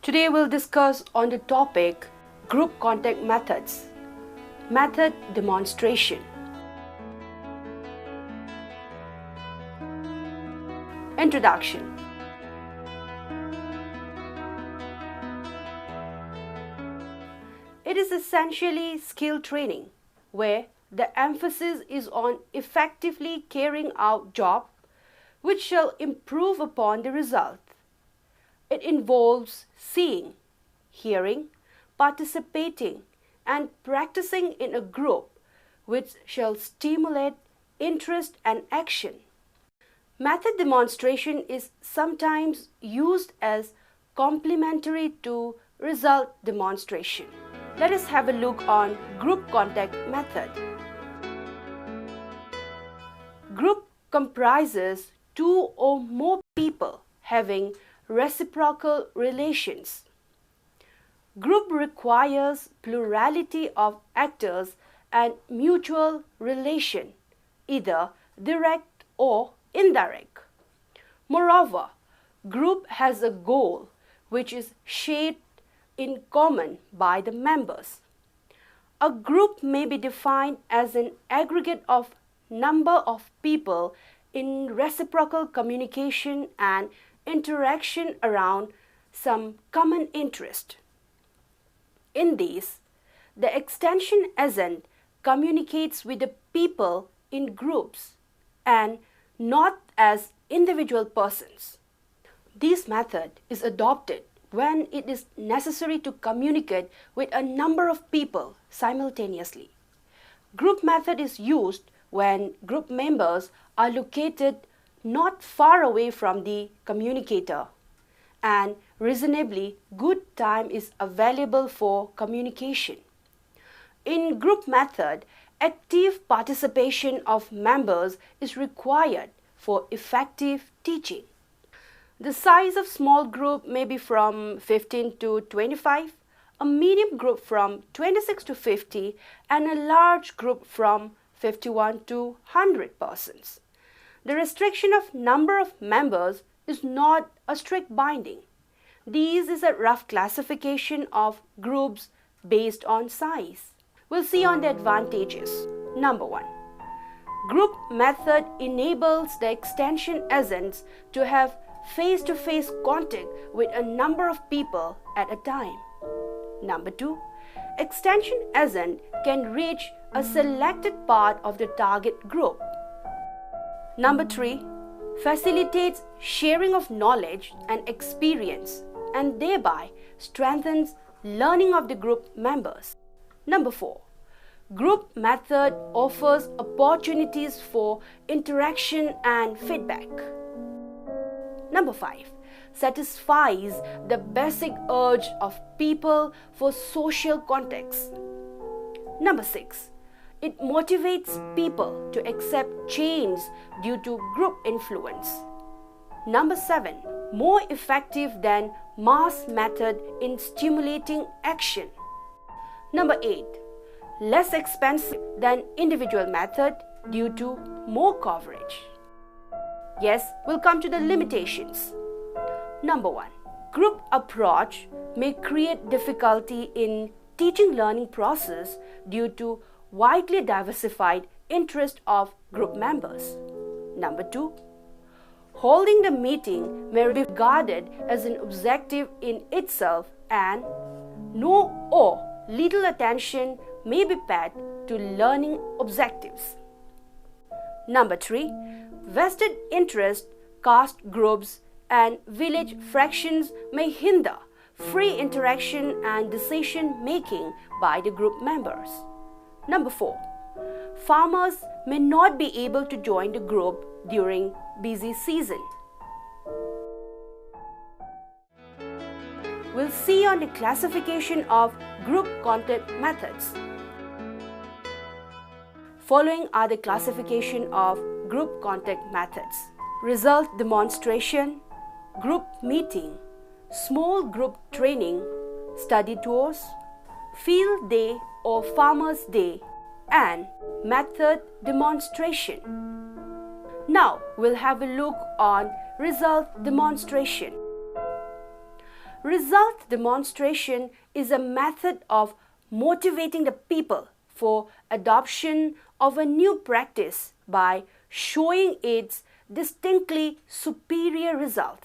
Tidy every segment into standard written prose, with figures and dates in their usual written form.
Today we'll discuss on the topic group contact methods. Method demonstration. Introduction. It is essentially skill training where the emphasis is on effectively carrying out job which shall improve upon the result. It involves seeing, hearing, participating and practicing in a group which shall stimulate interest and action. Method demonstration is sometimes used as complementary to result demonstration. Let us have a look on group contact method. Group comprises two or more people having reciprocal relations. Group requires plurality of actors and mutual relation, either direct or indirect. Moreover, group has a goal which is shared in common by the members. A group may be defined as an aggregate of number of people in reciprocal communication and interaction around some common interest. In these, the extension agent communicates with the people in groups and not as individual persons. This method is adopted when it is necessary to communicate with a number of people simultaneously. Group method is used when group members are located not far away from the communicator and reasonably good time is available for communication. In group method, active participation of members is required for effective teaching. The size of small group may be from 15 to 25, a medium group from 26 to 50, and a large group from 51 to 100 persons. The restriction of number of members is not a strict binding. This is a rough classification of groups based on size. We'll see on the advantages. Number 1. Group method enables the extension agents to have face-to-face contact with a number of people at a time. Number 2. Extension agent can reach a selected part of the target group. Number 3. Facilitates sharing of knowledge and experience and thereby strengthens learning of the group members. Number 4. Group method offers opportunities for interaction and feedback. Number 5. Satisfies the basic urge of people for social context. Number 6. It motivates people to accept change due to group influence. Number 7. More effective than mass method in stimulating action. Number 8. Less expensive than individual method due to more coverage. Yes, we'll come to the limitations. Number 1. Group approach may create difficulty in teaching learning process due to widely diversified interest of group members. Number 2. Holding the meeting may be regarded as an objective in itself and no or little attention may be paid to learning objectives. Number 3. Vested interest, caste groups and village fractions may hinder free interaction and decision making by the group members. Number 4. Farmers may not be able to join the group during busy season. We'll see on the classification of group contact methods. Following are the classification of group contact methods: result demonstration, group meeting, small group training, study tours, field day or farmer's day, and method demonstration. Now we'll have a look on result demonstration. Result demonstration is a method of motivating the people for adoption of a new practice by showing its distinctly superior result.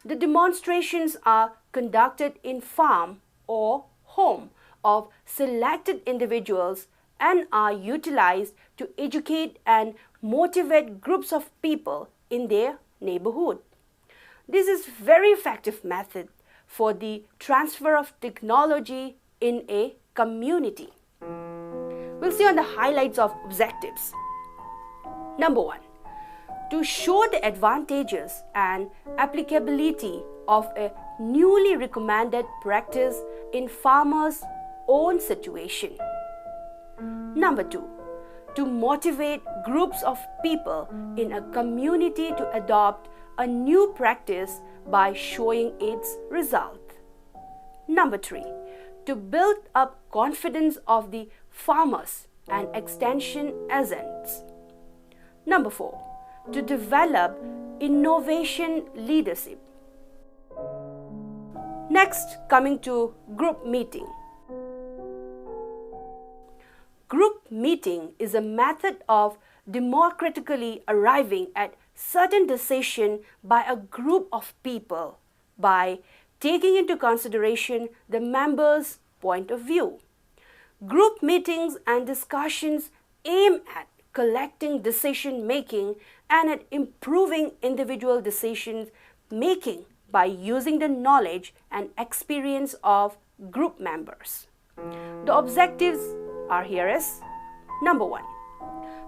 The demonstrations are conducted in farm or home of selected individuals and are utilized to educate and motivate groups of people in their neighborhood. This is very effective method for the transfer of technology in a community. We'll see on the highlights of objectives. Number 1. To show the advantages and applicability of a newly recommended practice in farmers' own situation. Number 2. To motivate groups of people in a community to adopt a new practice by showing its result. Number 3. To build up confidence of the farmers and extension agents. Number 4. To develop innovation leadership. Next, coming to group meeting. Group meeting is a method of democratically arriving at certain decision by a group of people by taking into consideration the members' point of view. Group meetings and discussions aim at collecting decision making and at improving individual decision making by using the knowledge and experience of group members. The objectives are here as: number 1.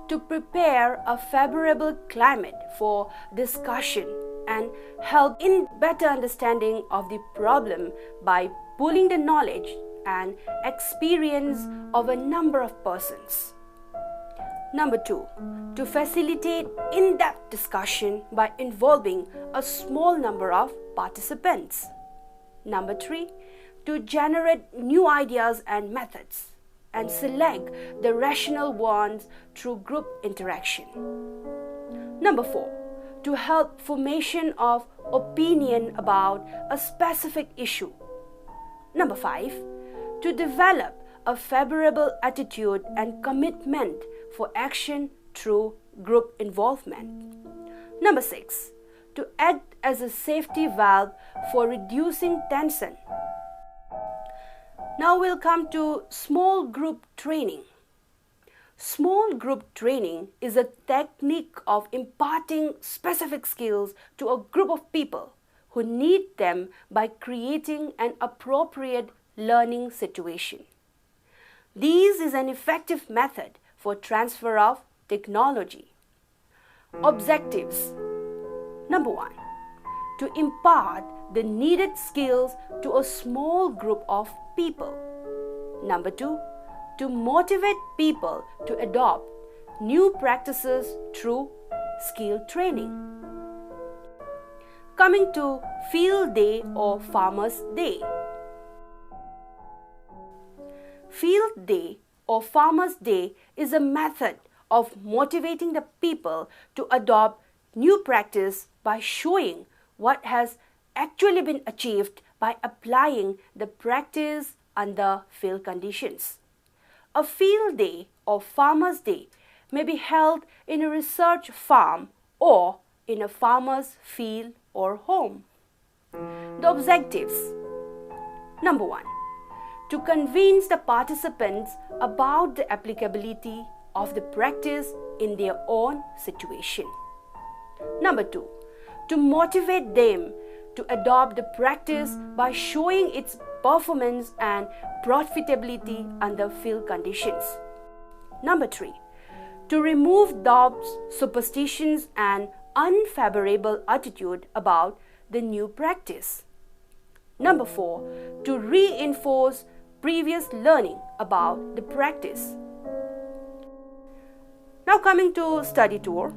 To prepare a favorable climate for discussion and help in better understanding of the problem by pooling the knowledge and experience of a number of persons. Number 2. To facilitate in-depth discussion by involving a small number of participants. Number 3. To generate new ideas and methods and select the rational ones through group interaction. Number 4. To help formation of opinion about a specific issue. Number 5. To develop a favorable attitude and commitment for action through group involvement. Number 6. To act as a safety valve for reducing tension. Now we'll come to small group training. Small group training is a technique of imparting specific skills to a group of people who need them by creating an appropriate learning situation. This is an effective method for transfer of technology. Objectives. Number 1. To impart the needed skills to a small group of people. Number 2. To motivate people to adopt new practices through skill training. Coming to Field Day or Farmers' Day. Field Day or Farmers' Day is a method of motivating the people to adopt new practice by showing what has actually been achieved by applying the practice under field conditions. A field day or farmer's day may be held in a research farm or in a farmer's field or home. The objectives. Number 1. To convince the participants about the applicability of the practice in their own situation. Number 2. To motivate them to adopt the practice by showing its performance and profitability under field conditions. Number 3. To remove doubts, superstitions and unfavorable attitude about the new practice. Number 4. To reinforce previous learning about the practice. Now coming to study tour.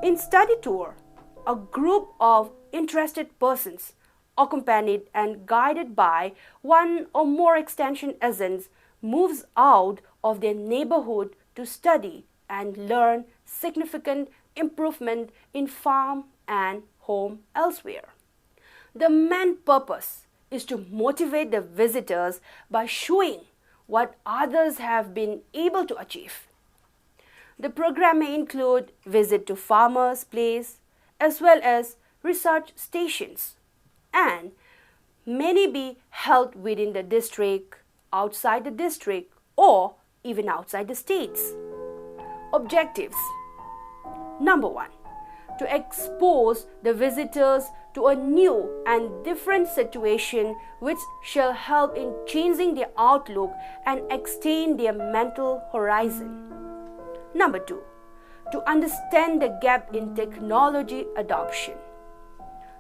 In study tour, a group of interested persons accompanied and guided by one or more extension agents moves out of their neighborhood to study and learn significant improvement in farm and home elsewhere. The main purpose is to motivate the visitors by showing what others have been able to achieve. The program may include visit to farmers' place as well as research stations, and many be held within the district, outside the district, or even outside the states. Objectives. Number 1. To expose the visitors to a new and different situation which shall help in changing their outlook and extend their mental horizon. Number 2. To understand the gap in technology adoption.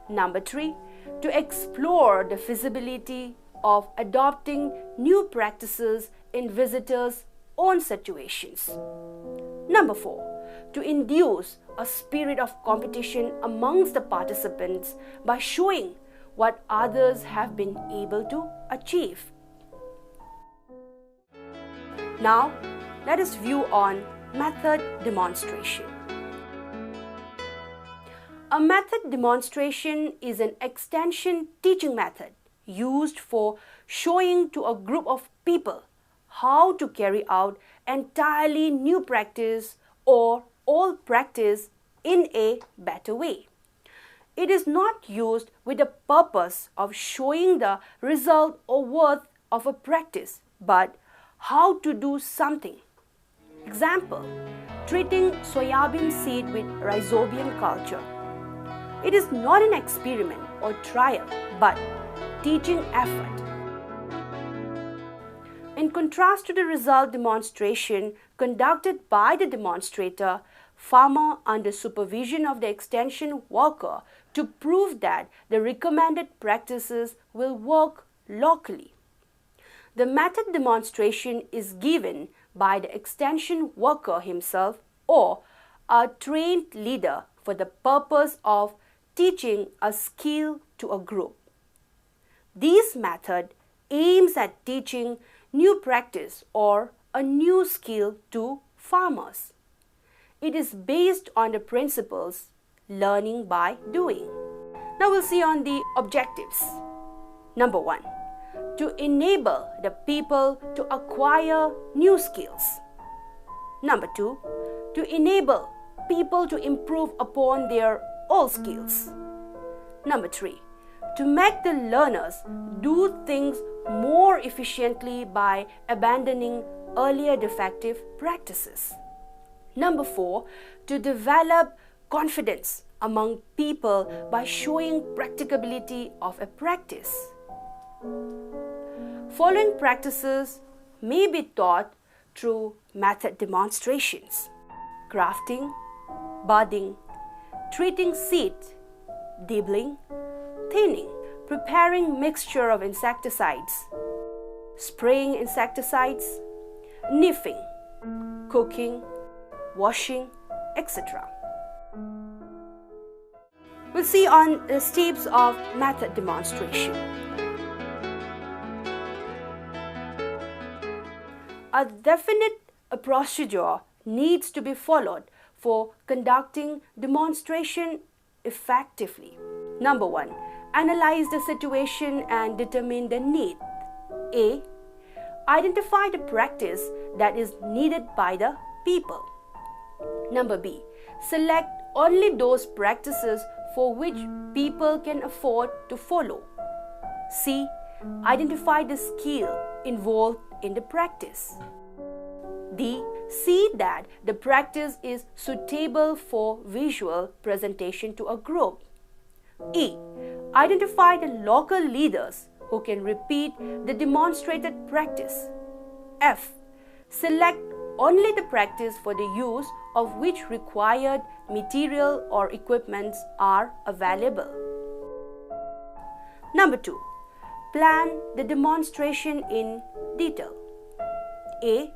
Number 3. To explore the feasibility of adopting new practices in visitors' own situations. Number 4. To induce a spirit of competition amongst the participants by showing what others have been able to achieve. Now, let us view on method demonstration. A method demonstration is an extension teaching method used for showing to a group of people how to carry out entirely new practice or old practice in a better way. It is not used with the purpose of showing the result or worth of a practice, but how to do something. Example, treating soybean seed with rhizobium culture. It is not an experiment or trial, but teaching effort. In contrast to the result demonstration conducted by the demonstrator, farmer under supervision of the extension worker to prove that the recommended practices will work locally. The method demonstration is given by the extension worker himself or a trained leader for the purpose of teaching a skill to a group. This method aims at teaching new practice or a new skill to farmers. It is based on the principles learning by doing. Now we'll see on the objectives. Number 1. To enable the people to acquire new skills. Number 2. To enable people to improve upon their old skills. Number 3. To make the learners do things more efficiently by abandoning earlier defective practices. Number 4. To develop confidence among people by showing practicability of a practice. Following practices may be taught through method demonstrations: grafting, budding, treating seed, dibbling, thinning, preparing mixture of insecticides, spraying insecticides, sniffing, cooking, washing, etc. We'll see on the steps of method demonstration. A definite procedure needs to be followed for conducting demonstration effectively. Number 1. Analyze the situation and determine the need. A. Identify the practice that is needed by the people. Number B. Select only those practices for which people can afford to follow. C. Identify the skill involved in the practice. D. See that the practice is suitable for visual presentation to a group. E. Identify the local leaders who can repeat the demonstrated practice. F. Select only the practice for the use of which required material or equipments are available. Number 2. Plan the demonstration in detail. A.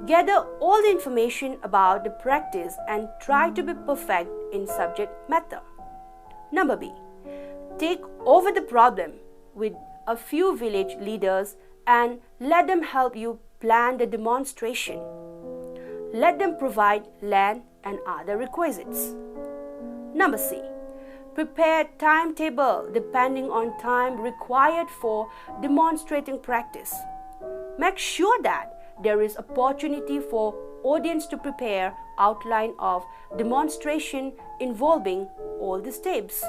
Gather all the information about the practice and try to be perfect in subject matter. Number B. Take over the problem with a few village leaders and let them help you plan the demonstration. Let them provide land and other requisites. Number C. prepare timetable depending on time required for demonstrating practice. Make sure that there is opportunity for audience to prepare outline of demonstration involving all the steps.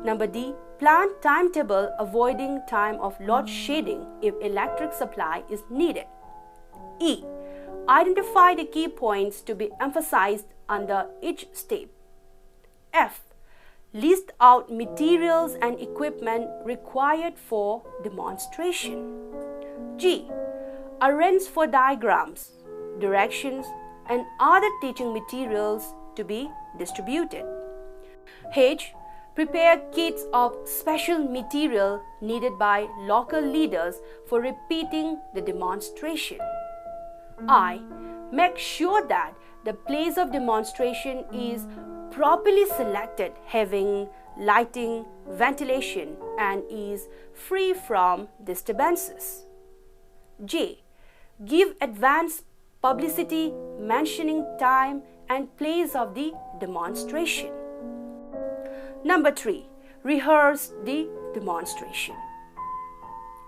Number D. Plan timetable avoiding time of load shedding if electric supply is needed. E. Identify the key points to be emphasized under each step. F. List out materials and equipment required for demonstration. G. Arrange for diagrams, directions, and other teaching materials to be distributed. H. Prepare kits of special material needed by local leaders for repeating the demonstration. I. Make sure that the place of demonstration is properly selected, having lighting, ventilation, and is free from disturbances. J. Give advance publicity mentioning time and place of the demonstration. Number 3. Rehearse the demonstration.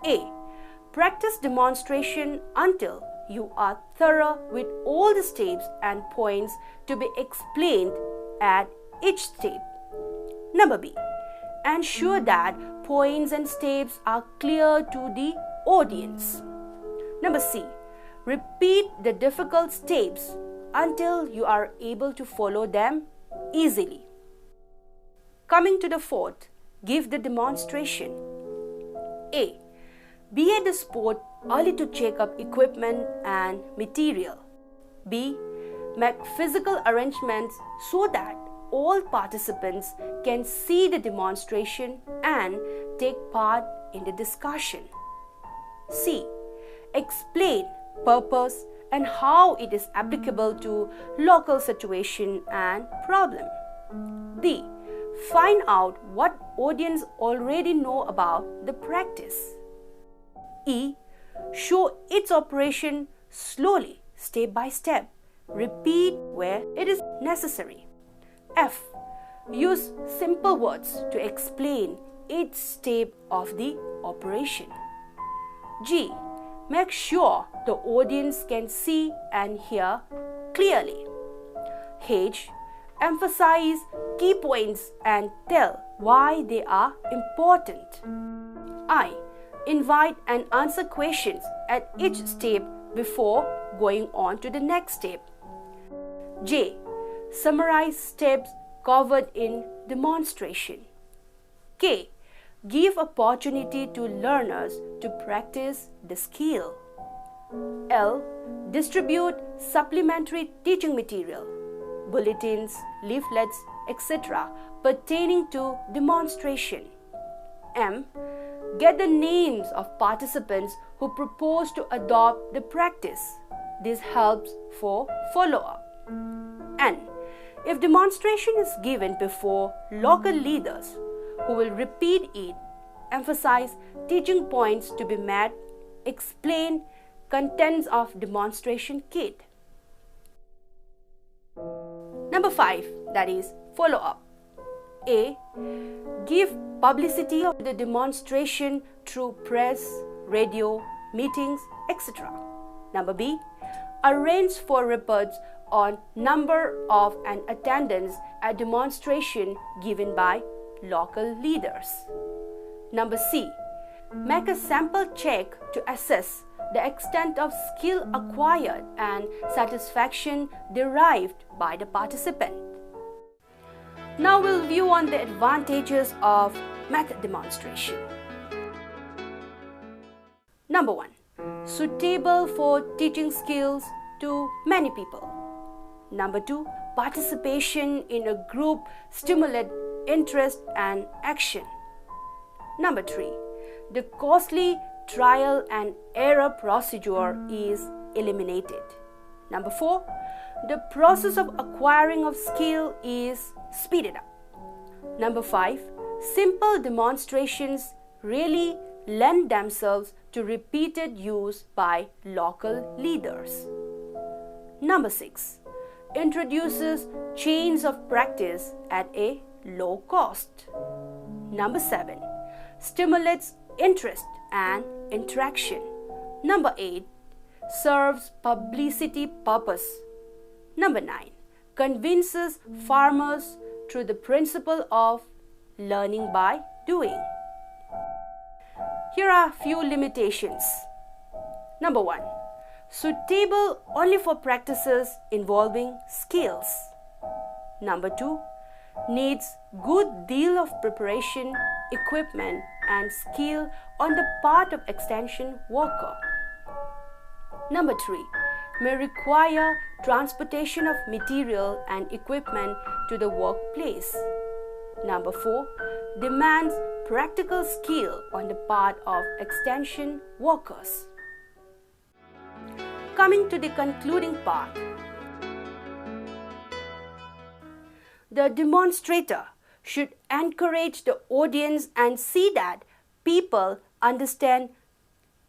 A. Practice demonstration until you are thorough with all the steps and points to be explained at each step. Number B. Ensure that points and steps are clear to the audience. Number C. Repeat the difficult steps until you are able to follow them easily. Coming to the fourth, give the demonstration. A. Be at the spot early to check up equipment and material. B. Make physical arrangements so that all participants can see the demonstration and take part in the discussion. C. Explain purpose and how it is applicable to local situation and problem. D. Find out what audience already know about the practice. E. Show its operation slowly, step by step. Repeat where it is necessary. F. Use simple words to explain each step of the operation. G. Make sure the audience can see and hear clearly. H. Emphasize key points and tell why they are important. I. Invite and answer questions at each step before going on to the next step. J. Summarize steps covered in demonstration. K. Give opportunity to learners to practice the skill. L. Distribute supplementary teaching material, bulletins, leaflets, etc. pertaining to demonstration. M. Get the names of participants who propose to adopt the practice. This helps for follow-up. N. If demonstration is given before local leaders who will repeat it, emphasize teaching points to be met, explain contents of demonstration kit. Number 5, that is follow-up. A. Give publicity of the demonstration through press, radio, meetings, etc. Number B. Arrange for reports on number of and attendance at demonstration given by local leaders. Number C. Make a sample check to assess the extent of skill acquired and satisfaction derived by the participant. Now we'll view on the advantages of method demonstration. Number 1. Suitable for teaching skills to many people. Number 2. Participation in a group stimulates interest and action. Number 3. The costly trial and error procedure is eliminated. Number 4. The process of acquiring of skill is speeded up. Number 5. Simple demonstrations really lend themselves to repeated use by local leaders. Number 6. Introduces chains of practice at a low cost. Number 7. Stimulates interest and interaction. Number 8. Serves publicity purpose. Number 9. Convinces farmers through the principle of learning by doing. Here are a few limitations. Number 1. Suitable only for practices involving skills. Number 2. Needs good deal of preparation, equipment and skill on the part of extension worker. Number 3. May require transportation of material and equipment to the workplace. Number 4. Demands practical skill on the part of extension workers. Coming to the concluding part. The demonstrator should encourage the audience and see that people understand,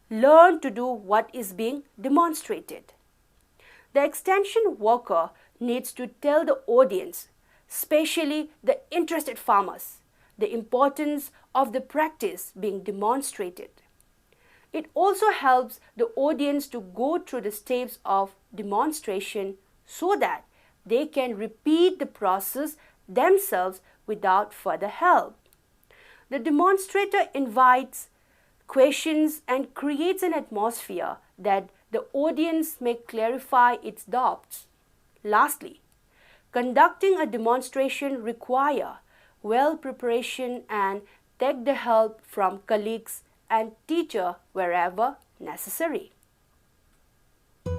learn to do what is being demonstrated. The extension worker needs to tell the audience, especially the interested farmers, the importance of the practice being demonstrated. It also helps the audience to go through the steps of demonstration so that they can repeat the process themselves without further help. The demonstrator invites questions and creates an atmosphere that the audience may clarify its doubts. Lastly, conducting a demonstration requires well preparation and take the help from colleagues and teacher wherever necessary.